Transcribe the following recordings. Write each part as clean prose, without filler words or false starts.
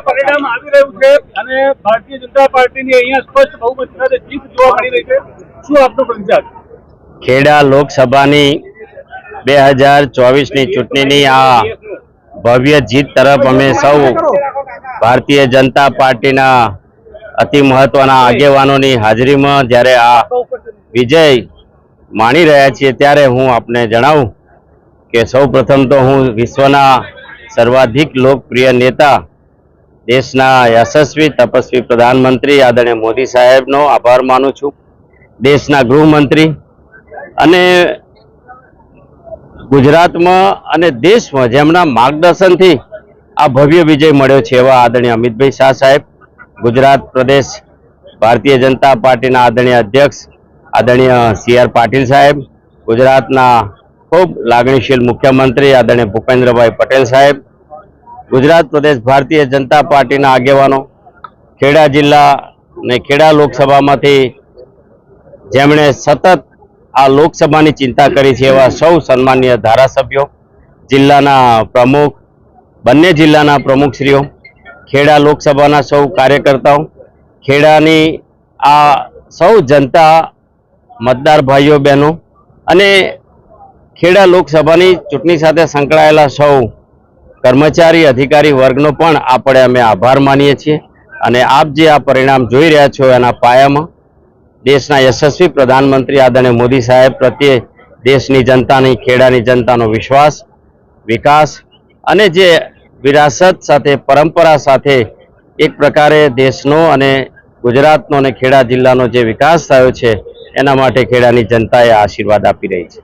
પરિણામ આવી રહ્યું છે અને ભારતીય જનતા પાર્ટીની અહીંયા સ્પષ્ટ બહુમત સાથે જીત જોવા મળી રહી છે. શું આપનો પ્રતિસાદ? ખેડા લોકસભાની 2024ની ચૂંટણીની આ ભવ્ય જીત તરફ અમે સૌ ભારતીય જનતા પાર્ટીના અતિ મહત્વના આગેવાનોની હાજરીમાં જ્યારે આ વિજય માણી રહ્યા છીએ ત્યારે હું આપને જણાવું કે સૌ પ્રથમ તો હું વિશ્વના સર્વાધિક લોકપ્રિય નેતા દેશના યશસ્વી તપસ્વી પ્રધાનમંત્રી આદરણીય મોદી સાહેબનો આભાર માનું છું. દેશના ગૃહમંત્રી અને ગુજરાતમાં અને દેશમાં જેમના માર્ગદર્શનથી આ ભવ્ય વિજય મળ્યો છે એવા આદરણીય અમિતભાઈ શાહ સાહેબ, ગુજરાત પ્રદેશ ભારતીય જનતા પાર્ટીના આદરણીય અધ્યક્ષ આદરણીય CR પાટીલ સાહેબ, ગુજરાતના ખૂબ લાગણીશીલ મુખ્યમંત્રી આદરણીય ભૂપેન્દ્રભાઈ પટેલ સાહેબ, ગુજરાત પ્રદેશ ભારતીય જનતા પાર્ટીના આગેવાનો, ખેડા જિલ્લા અને ખેડા લોકસભામાંથી જેમણે સતત આ લોકસભાની ચિંતા કરી છે એવા સૌ સન્માનીય ધારાસભ્યો, જિલ્લાના પ્રમુખ, બંને જિલ્લાના પ્રમુખશ્રીઓ, ખેડા લોકસભાના સૌ કાર્યકર્તાઓ, ખેડાની આ સૌ જનતા, મતદાર ભાઈઓ બહેનો અને ખેડા લોકસભાની ચૂંટણી સાથે સંકળાયેલા સૌ કર્મચારી અધિકારી વર્ગનો પણ અમે આભાર માનીએ છીએ. અને આપ જે આ પરિણામ જોઈ રહ્યા છો એના પાયામાં દેશના યશસ્વી પ્રધાનમંત્રી આદરણીય મોદી સાહેબ પ્રત્યે દેશની જનતાની, ખેડાની જનતાનો વિશ્વાસ, વિકાસ અને જે વિરાસત સાથે, પરંપરા સાથે એક પ્રકારે દેશનો અને ગુજરાતનો અને ખેડા જિલ્લાનો જે વિકાસ થયો છે એના માટે ખેડાની જનતાએ આશીર્વાદ આપી રહી છે.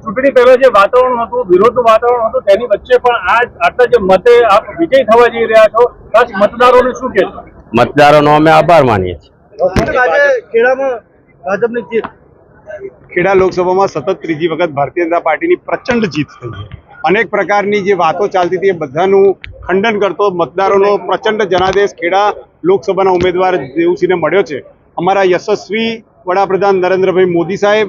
ચૂંટણી પહેલા જે વાતાવરણ હતું, વિરોધનું વાતાવરણ હતું, તેની વચ્ચે પણ આટલા જે મતે આપ વિજય થવા જઈ રહ્યા છો, ખાસ મતદારોને શું કહેશો? મતદારોનો અમે આભાર માનીએ છીએ. ખેડા લોકસભામાં સતત ત્રીજી વખત ભારતીય જનતા પાર્ટીની પ્રચંડ જીત થઈ છે. અનેક પ્રકારની જે વાતો ચાલતી હતી એ બધાનું ખંડન કરતો મતદારોનો પ્રચંડ જનાદેશ ખેડા લોકસભાના ઉમેદવાર દેવુસિંહને મળ્યો છે. અમારા યશસ્વી વડાપ્રધાન નરેન્દ્રભાઈ મોદી સાહેબ,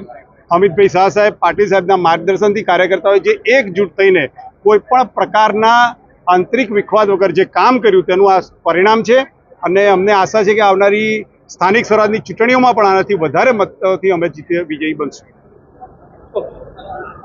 અમિતભાઈ શાહ સાહેબ, પાટીલ સાહેબના માર્ગદર્શનથી કાર્યકર્તાઓએ જે એકજૂટ થઈને કોઈ પણ પ્રકારના આંતરિક વિખવાદ વગર જે કામ કર્યું તેનું આ પરિણામ છે. અને અમને આશા છે કે આવનારી સ્થાનિક સ્વરાજની ચૂંટણીઓમાં પણ આનાથી વધારે મતોથી અમે વિજયી બનશું.